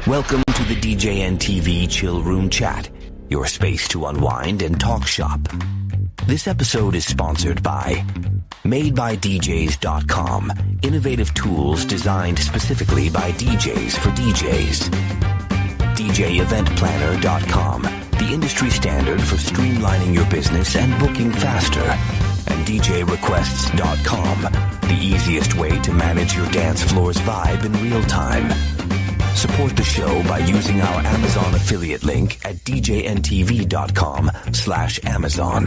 Welcome to the DJNTV Chill Room Chat, your space to unwind and talk shop. This episode is sponsored by MadeByDJs.com, innovative tools designed specifically by DJs for DJs. DJEventPlanner.com, the industry standard for streamlining your business and booking faster. And DJRequests.com, the easiest way to manage your dance floor's vibe in real time. Support the show by using our Amazon affiliate link at DJNTV.com/Amazon.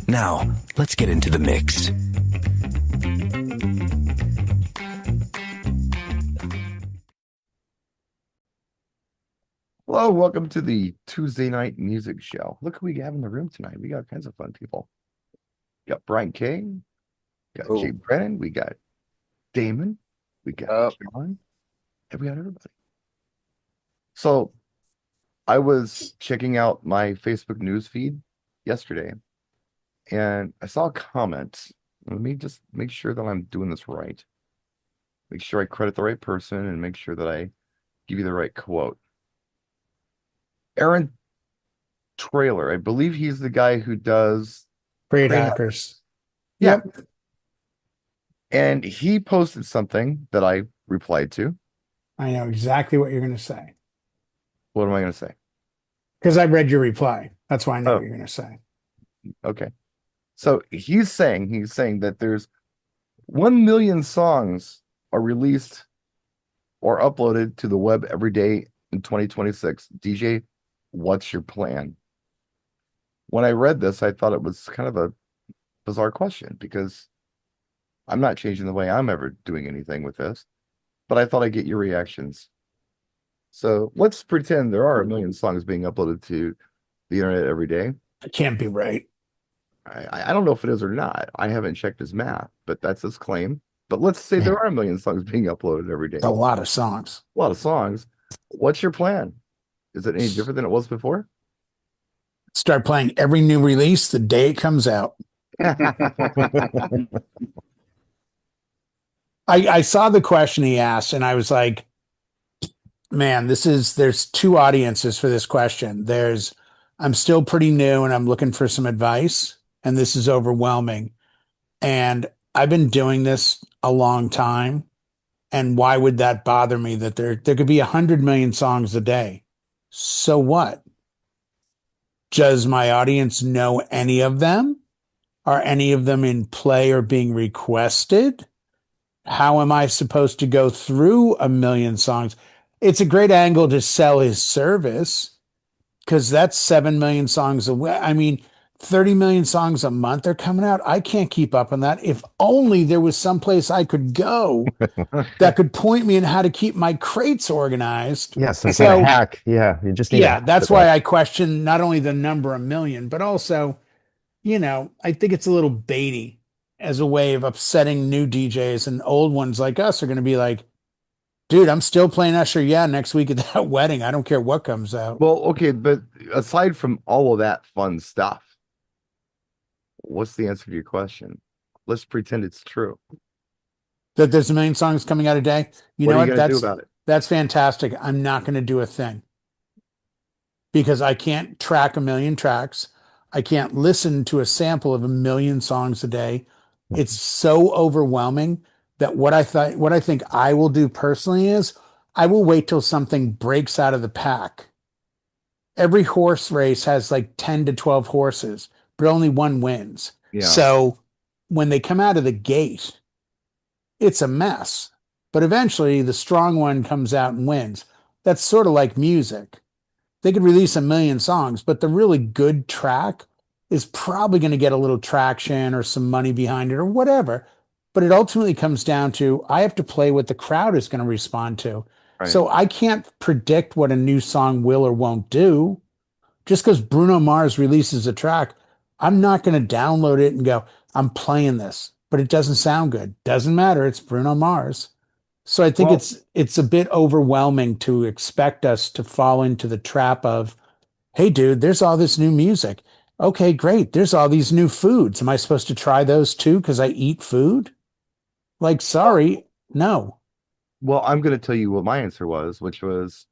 Now, let's get into the mix. Hello, welcome to the Tuesday night music show. Look who we have in the room tonight. We got all kinds of fun people. We got Brian King, we got Jay Brennan, we got Damon, we got John, and we got everybody. So I was checking out my Facebook news feed yesterday, and I saw a comment. Let me just make sure that I'm doing this right. Make sure I credit the right person and make sure that I give you the right quote. Aaron Trailer, I believe he's the guy who does Great Hackers. Yep. And he posted something that I replied to. I know exactly what you're going to say. What am I going to say? Because I read your reply. That's why I know what you're going to say. Okay. So he's saying that there's 1 million songs are released or uploaded to the web every day in 2026. DJ, what's your plan? When I read this, I thought it was kind of a bizarre question because I'm not changing the way I'm ever doing anything with this, but I thought I'd get your reactions. So let's pretend there are 1 million songs being uploaded to the internet every day. It can't be right. I don't know if it is or not. I haven't checked his math, but that's his claim. But let's say there are 1 million songs being uploaded every day. A lot of songs. A lot of songs. What's your plan? Is it any different than it was before? Start playing every new release the day it comes out. I saw the question he asked, and I was like, man, there's two audiences for this question. I'm still pretty new and I'm looking for some advice, and this is overwhelming. And I've been doing this a long time. And why would that bother me that there could be 100 million songs a day? So what? Does my audience know any of them? Are any of them in play or being requested? How am I supposed to go through 1 million songs? It's a great angle to sell his service because that's 7 million songs a week. I mean, 30 million songs a month are coming out. I can't keep up on that. If only there was someplace I could go that could point me in how to keep my crates organized. Yeah, some kind of hack. Yeah, you just need. Yeah, that's why I question not only the number 1 million, but also, I think it's a little baity as a way of upsetting new DJs, and old ones like us are going to be like, dude, I'm still playing Usher. Yeah, next week at that wedding. I don't care what comes out. Well, okay, but aside from all of that fun stuff, what's the answer to your question? Let's pretend it's true. That there's 1 million songs coming out a day. What are you going to do about it? That's fantastic. I'm not going to do a thing because I can't track 1 million tracks. I can't listen to a sample of 1 million songs a day. It's so overwhelming that what I think I will do personally is I will wait till something breaks out of the pack. Every horse race has like 10 to 12 horses, but only one wins. Yeah. So when they come out of the gate, it's a mess. But eventually the strong one comes out and wins. That's sort of like music. They could release 1 million songs, but the really good track is probably going to get a little traction or some money behind it or whatever. But it ultimately comes down to I have to play what the crowd is going to respond to. Right. So I can't predict what a new song will or won't do. Just because Bruno Mars releases a track, I'm not going to download it and go, I'm playing this, but it doesn't sound good. Doesn't matter. It's Bruno Mars. So I think it's a bit overwhelming to expect us to fall into the trap of, hey, dude, there's all this new music. Okay, great. There's all these new foods. Am I supposed to try those too because I eat food? Like, sorry, no. Well, I'm going to tell you what my answer was, which was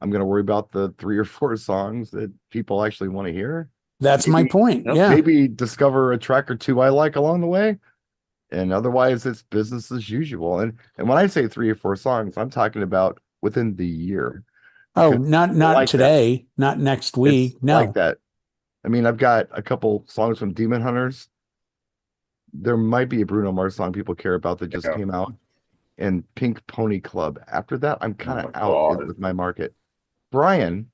I'm going to worry about the 3 or 4 songs that people actually want to hear. That's my point. Yep. Yeah. Maybe discover a track or 2 I like along the way. And otherwise it's business as usual. And when I say 3 or 4 songs, I'm talking about within the year. Oh, Because not like today, not next it's week. No. like that. I mean, I've got a couple songs from Demon Hunters. There might be a Bruno Mars song people care about that just came out. And Pink Pony Club. After that, I'm kind of out with my market. Brian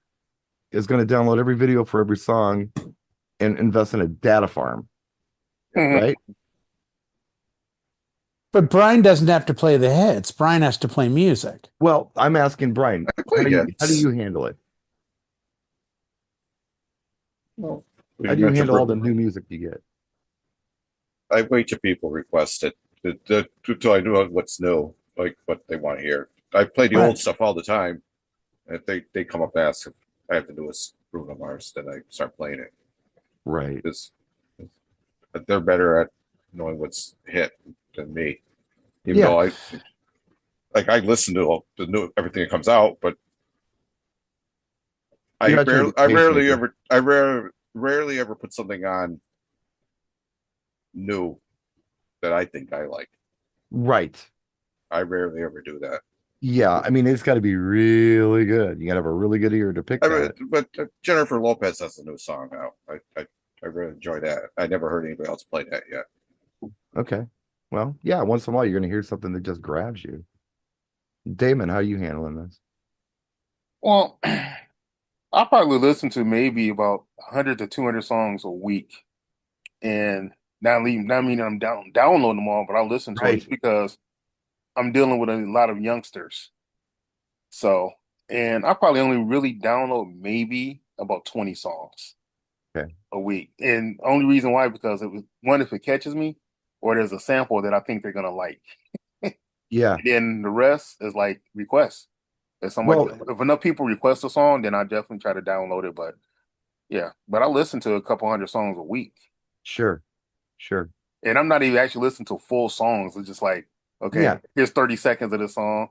is going to download every video for every song and invest in a data farm. Right? But Brian doesn't have to play the hits. Brian has to play music. Well, I'm asking Brian, how do you handle it? Well, How do you handle all the new music you get? I wait till people request it until I know what's new, like what they want to hear. I play the old stuff all the time. If they come up and ask if I have to do a Bruno Mars, then I start playing it. Right. Because they're better at knowing what's hit than me. Even though I listen to the new everything that comes out, but I rarely ever put something on new that I think I like. Right. I rarely ever do that. Yeah, I mean, it's got to be really good. You got to have a really good ear to pick that. But Jennifer Lopez has a new song out. I really enjoy that. I never heard anybody else play that yet. Okay. Well, yeah, once in a while you're going to hear something that just grabs you. Damon, how are you handling this? Well, I'll probably listen to maybe about 100 to 200 songs a week, and not meaning I'm downloading them all, but I'll listen to it because I'm dealing with a lot of youngsters. So, and I probably only really download maybe about 20 songs a week, and only reason why because it was one, if it catches me, or there's a sample that I think they're gonna like. Yeah. And then the rest is like requests. If enough people request a song, then I definitely try to download it. But yeah, but I listen to a couple hundred songs a week. Sure. And I'm not even actually listening to full songs. It's just like, okay, here's 30 seconds of the song.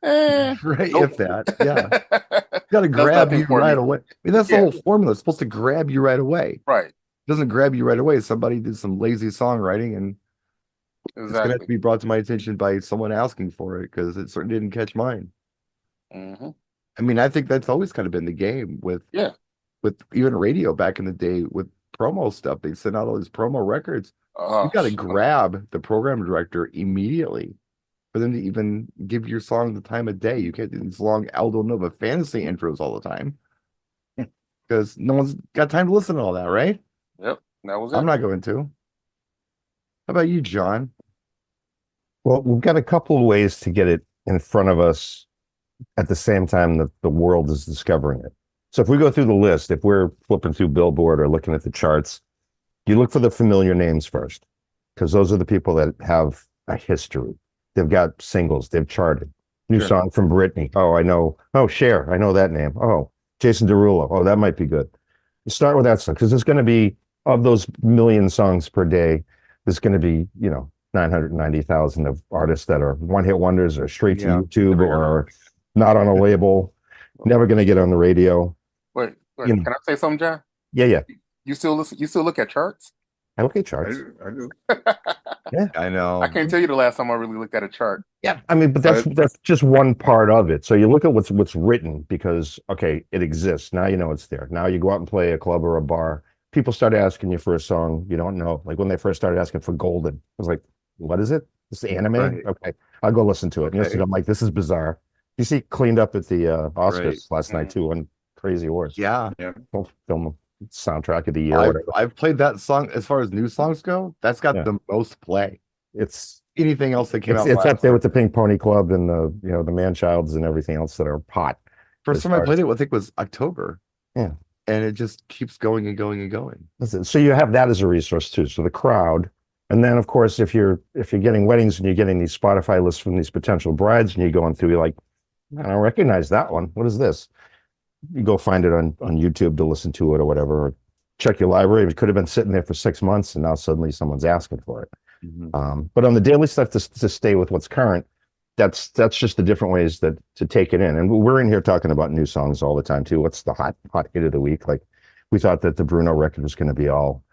Right, nope. if that. Yeah. Got to grab you right away. I mean, that's the whole formula. It's supposed to grab you right away. Right. It doesn't grab you right away. Somebody did some lazy songwriting and it's going to have to be brought to my attention by someone asking for it because it certainly didn't catch mine. Mm-hmm. I mean, I think that's always kind of been the game with even radio back in the day with promo stuff. They sent out all these promo records. You got to grab the program director immediately for them to even give your song the time of day. You can't do these long Aldo Nova fantasy intros all the time because no one's got time to listen to all that, right? Yep, that was it. I'm not going to. How about you, John? Well, we've got a couple of ways to get it in front of us at the same time that the world is discovering it. So if we go through the list, if we're flipping through Billboard or looking at the charts, you look for the familiar names first, because those are the people that have a history. They've got singles, they've charted. New song from Britney. Oh, I know. Oh, Cher, I know that name. Oh, Jason Derulo. Oh, that might be good. You start with that song, because there's going to be, of those million songs per day, there's going to be, 990,000 of artists that are one-hit wonders or straight to YouTube or not on a label, never going to get on the radio. Wait, can I say something, John? Yeah. You still listen? You still look at charts? I look at charts. I do. Yeah, I know. I can't tell you the last time I really looked at a chart. Yeah, I mean, but that's just one part of it. So you look at what's written because it exists. Now you know it's there. Now you go out and play a club or a bar. People start asking you for a song you don't know. Like when they first started asking for Golden, I was like, "What is it? It's anime? Right. Okay, I'll go listen to it." And I'm like, "This is bizarre." You see, cleaned up at the Oscars last night too on Crazy Horse. Yeah. Film soundtrack of the year. I've played that song as far as new songs go. That's got the most play. It's anything else that came out. It's up there with the Pink Pony Club and the the Man-Childs and everything else that are hot. First time I played it, I think was October. Yeah, and it just keeps going and going and going. So you have that as a resource too. So the crowd, and then of course if you're getting weddings and you're getting these Spotify lists from these potential brides and you're going through, you're like, I don't recognize that one. What is this? You go find it on YouTube to listen to it or whatever, or check your library. It could have been sitting there for 6 months and now suddenly someone's asking for it. Mm-hmm. But on the daily stuff, to stay with what's current, that's just the different ways that to take it in. And we're in here talking about new songs all the time too. What's the hot hit of the week? Like we thought that the Bruno record was going to be all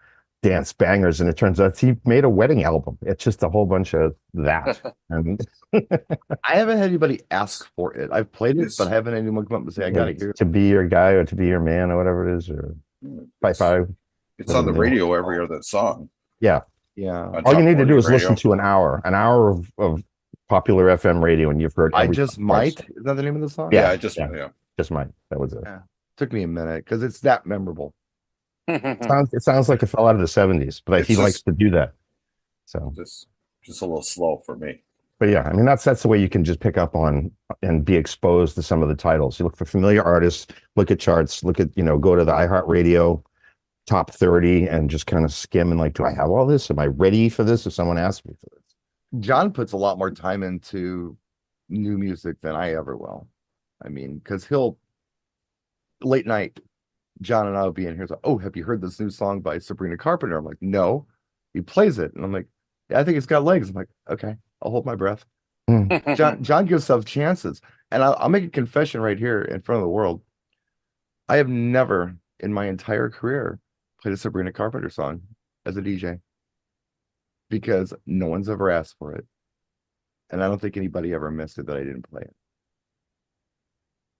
dance bangers, and it turns out he made a wedding album. It's just a whole bunch of that. And I haven't had anybody ask for it. I've played it, but I haven't had anyone come up and say, I got to hear it. To be your guy or to be your man or whatever it is, or five. It's on the radio every other song. Yeah. Yeah. All you need to do is listen to an hour of popular FM radio, and you've heard. I Just Might. Is that the name of the song? Yeah, Just Might. That was it. Yeah. Took me a minute because it's that memorable. It sounds like it fell out of the 70s, but he likes to do that. So just a little slow for me. But yeah, I mean that's the way you can just pick up on and be exposed to some of the titles. You look for familiar artists, look at charts, go to the iHeartRadio top 30 and just kind of skim and like, do I have all this? Am I ready for this if someone asks me for this? John puts a lot more time into new music than I ever will. I mean, because he'll late night, John and I will be in here. Like, oh, have you heard this new song by Sabrina Carpenter? I'm like, no. He plays it, and I'm like, yeah, I think it's got legs. I'm like, okay, I'll hold my breath. John gives stuff chances, and I'll make a confession right here in front of the world. I have never in my entire career played a Sabrina Carpenter song as a DJ because no one's ever asked for it, and I don't think anybody ever missed it that I didn't play it.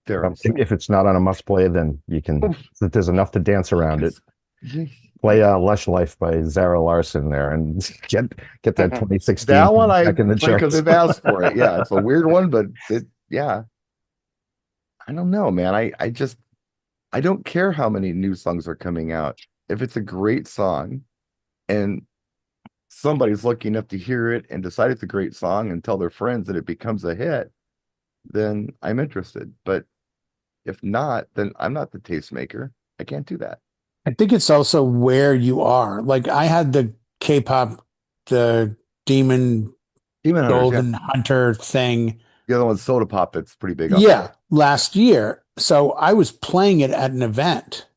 If it's not on a must play, then you can. There's enough to dance around it. Play "Lush Life" by Zara Larsson there, and get that 2016. That one back in the charts because they've asked for it. Yeah, it's a weird one, but I don't know, man. I don't care how many new songs are coming out. If it's a great song, and somebody's lucky enough to hear it and decide it's a great song and tell their friends that it becomes a hit, then I'm interested. But if not, then I'm not the tastemaker. I can't do that. I think it's also where you are. Like I had the K-pop, the Demon Hunters, Golden Hunter thing. The other one's Soda Pop. That's pretty big. Last year. So I was playing it at an event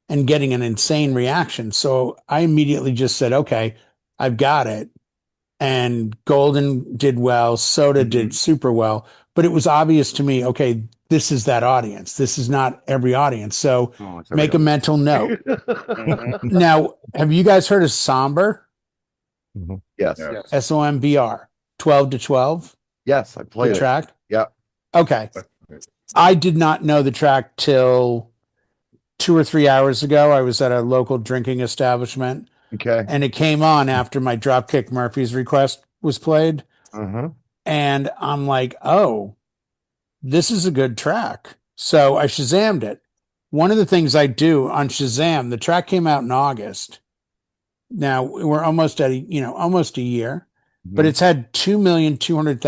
and getting an insane reaction. So I immediately just said, okay, I've got it. And Golden did well. Soda did super well. But it was obvious to me, okay, this is that audience. This is not every audience. So make a mental note. Now, have you guys heard of Somber? Yes. SOMBR, 12 to 12? Yes, I played the track. Yeah. Okay. I did not know the track till 2 or 3 hours ago. I was at a local drinking establishment. Okay. And it came on after my Dropkick Murphys request was played. And I'm like, oh, this is a good track. So I Shazammed it. One of the things I do on Shazam, the track came out in August. Now we're almost at almost a year, but it's had 2,200,000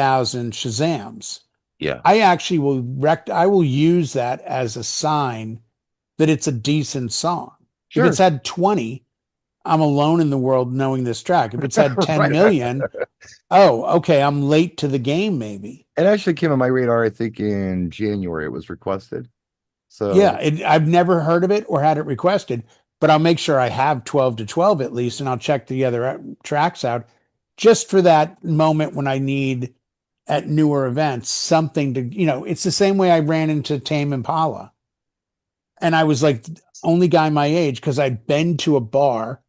Shazams. Yeah. I actually will use that as a sign that it's a decent song. Sure. If it's had 20, I'm alone in the world knowing this track. If it's had 10 million, oh, okay, I'm late to the game maybe. It actually came on my radar, I think in January it was requested. So yeah, I've never heard of it or had it requested, but I'll make sure I have 12 to 12 at least, and I'll check the other tracks out just for that moment when I need at newer events something to, it's the same way I ran into Tame Impala. And I was like, only guy my age, because I'd been to a bar,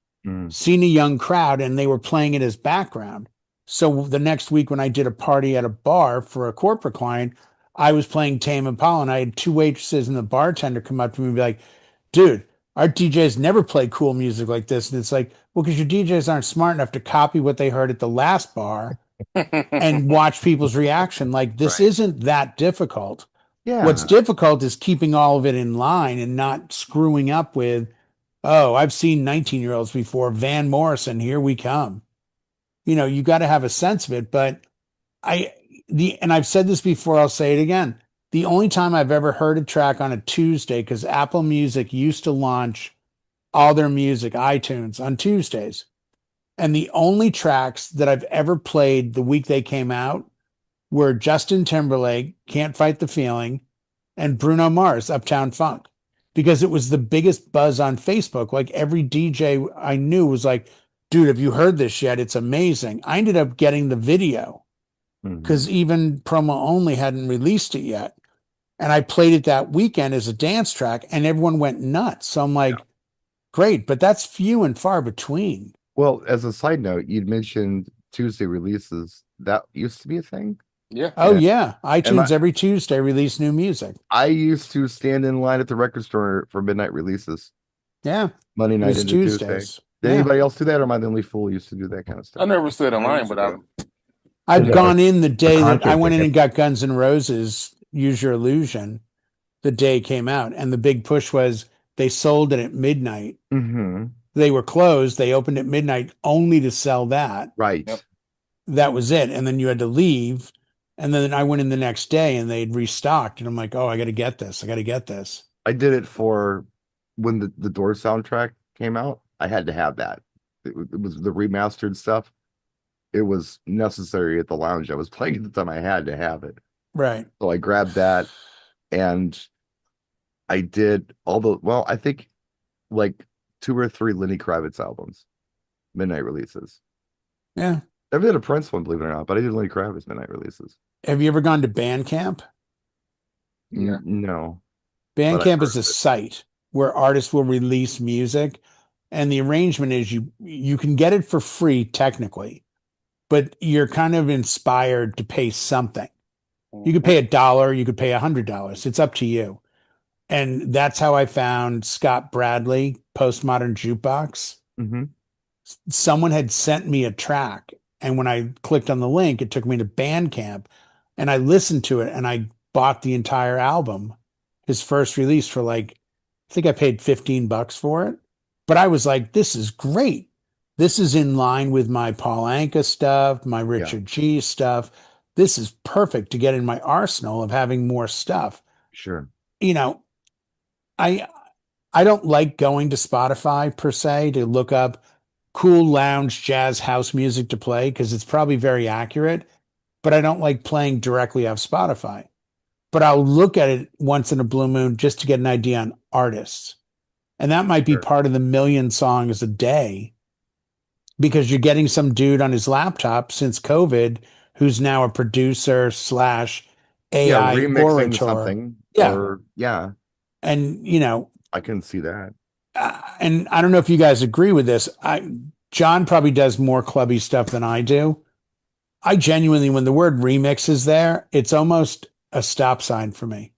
seen a young crowd, and they were playing it as background. So the next week when I did a party at a bar for a corporate client, I was playing Tame Impala, and I had 2 waitresses and the bartender come up to me and be like, dude, our DJs never play cool music like this. And it's like, well, because your DJs aren't smart enough to copy what they heard at the last bar and watch people's reaction. Like, this isn't that difficult. Yeah. What's difficult is keeping all of it in line and not screwing up with, oh, I've seen 19-year-olds before. Van Morrison, here we come. You got to have a sense of it. But and I've said this before, I'll say it again. The only time I've ever heard a track on a Tuesday, because Apple Music used to launch all their music, iTunes, on Tuesdays. And the only tracks that I've ever played the week they came out were Justin Timberlake, Can't Fight the Feeling, and Bruno Mars, Uptown Funk, because it was the biggest buzz on Facebook. Like every DJ I knew was like, dude, have you heard this yet? It's amazing. I ended up getting the video because even Promo Only hadn't released it yet. And I played it that weekend as a dance track and everyone went nuts. So I'm like, great, but that's few and far between. Well, as a side note, you'd mentioned Tuesday releases. That used to be a thing. Yeah. Oh, Yeah. yeah. iTunes every Tuesday release new music. I used to stand in line at the record store for midnight releases. Yeah. Monday It night was into Tuesday. Tuesdays. Did Yeah. anybody else do that, or am I the only fool who used to do that kind of I stuff? never stood in I line, used but to do I've Yeah, gone in the day that I concert went in ticket. and got Guns N' Roses, Use Your Illusion, the day it came out. And the big push was they sold it at midnight. Mm-hmm. They were closed. They opened at midnight only to sell that. Right. Yep. That was it. And then you had to leave. And then I went in the next day and they'd restocked. And I'm like, oh, I got to get this. I got to get this. I did it for when the Doors soundtrack came out. I had to have that. It was the remastered stuff. It was necessary at the lounge I was playing at the time. I had to have it. Right. So I grabbed that and I did I think like 2 or 3 Lenny Kravitz albums, midnight releases. Yeah. Never did a Prince one, believe it or not, but I did Lenny Kravitz midnight releases. Have you ever gone to Bandcamp? Yeah. No. Bandcamp is heard a of it. site where artists will release music. And the arrangement is you can get it for free technically, but you're kind of inspired to pay something. You could pay $1, you could pay $100. It's up to you. And that's how I found Scott Bradley, Postmodern Jukebox. Mhm. Someone had sent me a track, and when I clicked on the link, it took me to Bandcamp, and I listened to it, and I bought the entire album, his first release, for like, I think I paid $15 for it. But I was like, this is great. This is in line with my Paul Anka stuff, my Richard G stuff. This is perfect to get in my arsenal of having more stuff. Sure. You know, I don't like going to Spotify per se to look up cool lounge jazz house music to play because it's probably very accurate, but I don't like playing directly off Spotify. But I'll look at it once in a blue moon just to get an idea on artists. And that might be Sure. part of the million songs a day because you're getting some dude on his laptop since COVID who's now a producer slash AI remixing orator. something. Yeah. Or And, you know, I can see that. and I don't know if you guys agree with this. John probably does more clubby stuff than I do. I genuinely, when the word remix is there, it's almost a stop sign for me.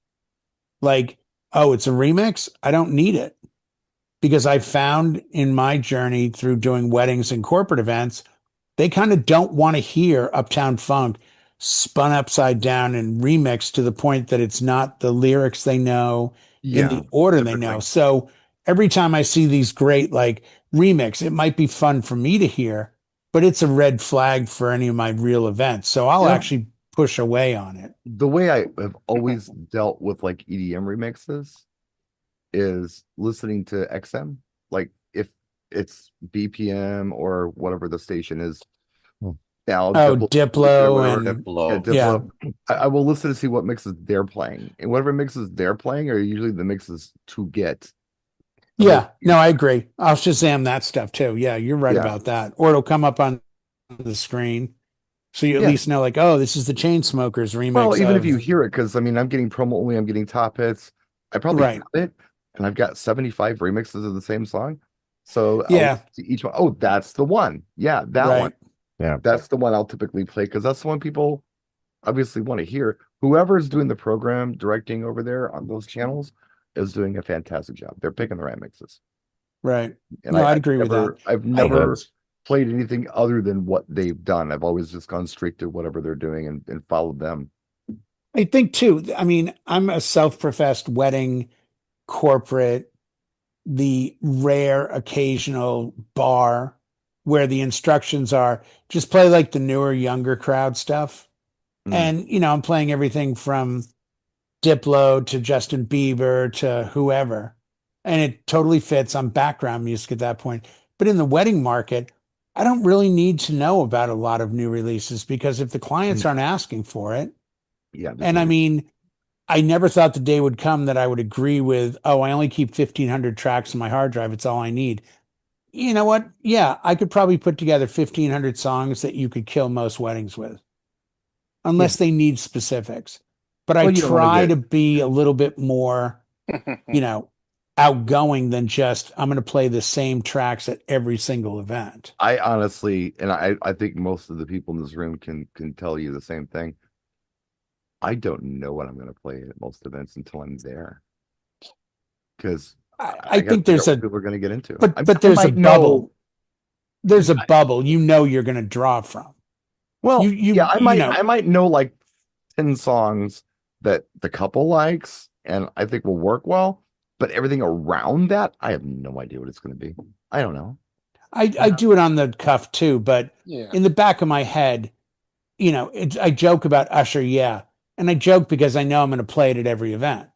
Like, oh, it's a remix? I don't need it. Because I found in my journey through doing weddings and corporate events, they kind of don't want to hear Uptown Funk spun upside down and remixed to the point that it's not the lyrics they know in the order they know. typically. So every time I see these great like remix, it might be fun for me to hear, but it's a red flag for any of my real events. So I'll Yeah. actually push away on it. The way I have always dealt with like EDM remixes is listening to XM. Like if it's BPM or whatever the station is now. Oh, or Diplo whatever. and Diplo. Diplo. I will listen to see what mixes they're playing, and whatever mixes they're playing are usually the mixes to get. yeah, no, I agree. I'll Shazam that stuff too. Yeah, you're right Yeah. about that. Or it'll come up on the screen. So you at Yeah. least know, like, oh, this is the Chainsmokers remix. Well, even if of- you hear it, because I mean, I'm getting promo only, I'm getting top hits. I probably Right. have it, and I've got 75 remixes of the same song. So I'll Yeah. listen to each one. Oh, that's the one. Yeah, that Right. one. Yeah. That's the one I'll typically play because that's the one people obviously want to hear. Whoever's doing the program directing over there on those channels is doing a fantastic job. They're picking the right mixes. Right. And No, I'd agree with that. I've never played anything other than what they've done. I've always just gone straight to whatever they're doing and followed them. I think too, I mean, I'm a self-professed wedding corporate, the rare occasional bar where the instructions are just play like the newer, younger crowd stuff. Mm. And, you know, I'm playing everything from Diplo to Justin Bieber to whoever. And it totally fits on background music at that point. But in the wedding market, I don't really need to know about a lot of new releases because if the clients aren't asking for it, Yeah. and I mean, I never thought the day would come that I would agree with, oh, I only keep 1,500 tracks on my hard drive. It's all I need. You know what? Yeah, I could probably put together 1,500 songs that you could kill most weddings with. unless they need specifics. But I Well, you don't wanna try get- to be a little bit more, outgoing than just I'm going to play the same tracks at every single event. I honestly, and I think most of the people in this room can tell you the same thing. I don't know what I'm going to play at most events until I'm there, because I gotta think figure there's out what a, people are going to get into. but I there's a might know- bubble. There's a bubble, you're going to draw from. Well, You I might know like 10 songs that the couple likes and I think will work well, but everything around that, I have no idea what it's going to be. I don't know. I do it on the cuff too, but Yeah. in the back of my head, I joke about Usher, yeah. And I joke because I know I'm going to play it at every event.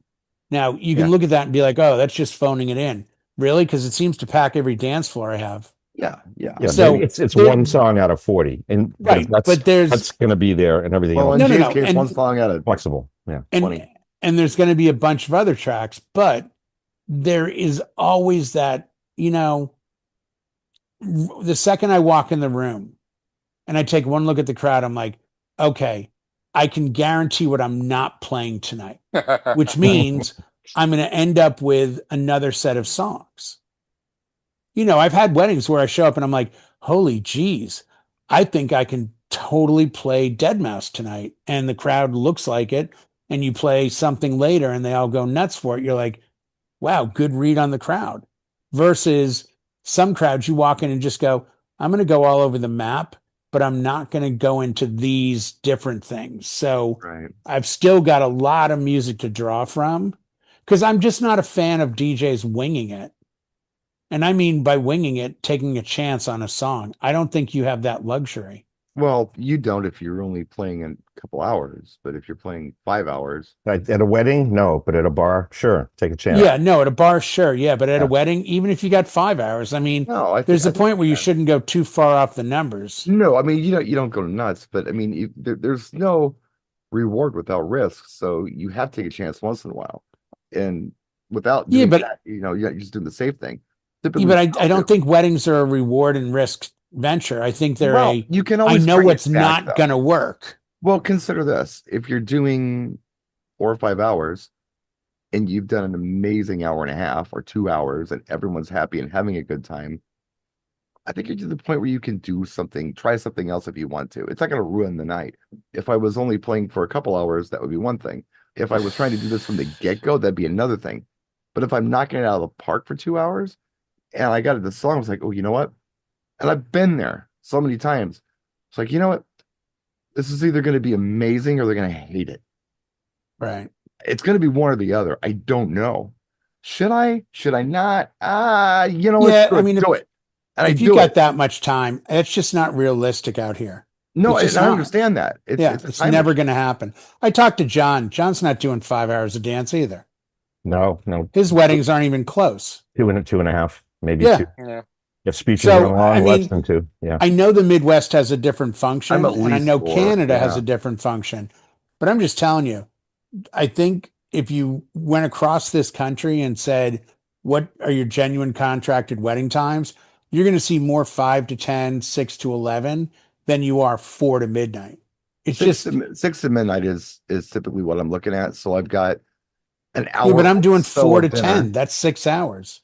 Now, you can Yeah. look at that and be like, oh, that's just phoning it in. Really? Because it seems to pack every dance floor I have. Yeah. Yeah, So it's there- one song out of 40, and Right, that's but there's- that's going to be there, and everything Well, else in No, James no, case, and- one song out of flexible. Yeah, and 20. and there's going to be a bunch of other tracks, but there is always that, the second I walk in the room and I take one look at the crowd, I'm like, okay, I can guarantee what I'm not playing tonight, which means I'm going to end up with another set of songs. I've had weddings where I show up and I'm like, holy geez, I think I can totally play Dead Mouse tonight. And the crowd looks like it. And you play something later and they all go nuts for it. You're like, wow, good read on the crowd. Versus some crowds, you walk in and just go, I'm going to go all over the map, but I'm not going to go into these different things. So Right. I've still got a lot of music to draw from because I'm just not a fan of DJs winging it. And I mean by winging it, taking a chance on a song. I don't think you have that luxury. Well, you don't if you're only playing in a couple hours, but if you're playing 5 hours, at a wedding, no, but at a bar, sure, take a chance. Yeah, no, at a bar, sure. Yeah, but at Yeah. a wedding, even if you got 5 hours, I mean, no, there's a point where you shouldn't go too far off the numbers. No, I mean, you don't go nuts, but I mean, there's no reward without risk, so you have to take a chance once in a while, and without Yeah, doing but- that, you're just doing the safe thing. Yeah, but I don't think weddings are a reward and risk venture. I think they're you can I always know bring it what's back, not though. going to work. Well, consider this: if you're doing 4 or 5 hours, and you've done an amazing hour and a half or 2 hours, and everyone's happy and having a good time, I think you're to the point where you can do something, try something else if you want to. It's not going to ruin the night. If I was only playing for a couple hours, that would be one thing. If I was trying to do this from the get-go, that'd be another thing. But if I'm knocking it out of the park for 2 hours, and I got the song, I was like, oh, you know what? And I've been there so many times. It's like, you know what? This is either going to be amazing or they're going to hate it. Right. It's going to be one or the other. I don't know. Should I? Should I not? Yeah, let's do I it. mean, do it. And If I you do got it. that much time, it's just not realistic out here. No, it's just I not. understand that. It's never going to happen. I talked to John. John's not doing 5 hours of dance either. No, His weddings aren't even close. 2.5, maybe Yeah. 2. Yeah. If speeches So, run long, I less mean, than 2. Yeah. I know the Midwest has a different function, I'm at and I least know 4, Canada has yeah. a different function. But I'm just telling you, I think if you went across this country and said, what are your genuine contracted wedding times? You're going to see more 5 to 10, 6 to 11 than you are 4 to midnight. It's Six just, to, 6 to midnight is typically what I'm looking at. So I've got an hour. yeah, but I'm doing or so 4 of to dinner. 10. That's 6 hours.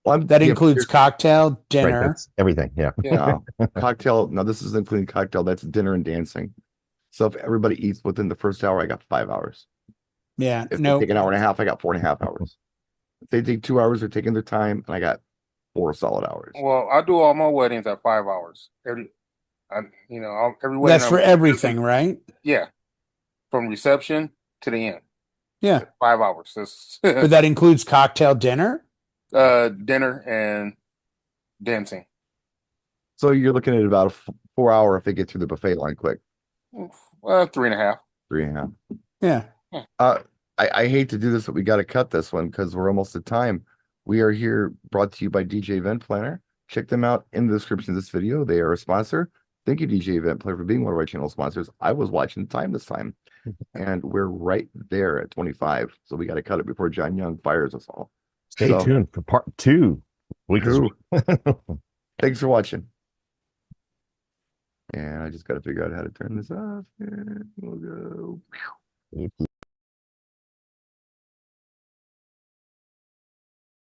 Well, That includes cocktail, Right, dinner. that's everything. Yeah. no, cocktail. No, this is including cocktail. That's dinner and dancing. So if everybody eats within the first hour, I got 5 hours. Yeah, If no, they take an hour and a half, I got 4.5 hours. If they take 2 hours, they're taking their time, and I got 4 solid hours. Well, I do all my weddings at 5 hours. Every wedding. that's for everything, right? Yeah, from reception to the end. Yeah, 5 hours. That's but that includes cocktail, dinner. dinner and dancing. So you're looking at about a 4 hour if they get through the buffet line quick. Well, 3.5. 3.5. Yeah, I hate to do this, but we got to cut this one because we're almost at time. We are here brought to you by DJ Event Planner. Check them out in the description of this video. They are a sponsor. Thank you, DJ Event Planner, for being one of our channel sponsors. I was watching the time this time, and we're right there at 25. So we got to cut it before John Young fires us all. Stay So- tuned for part 2. Thanks for watching. And I just got to figure out how to turn this off. Here we'll go.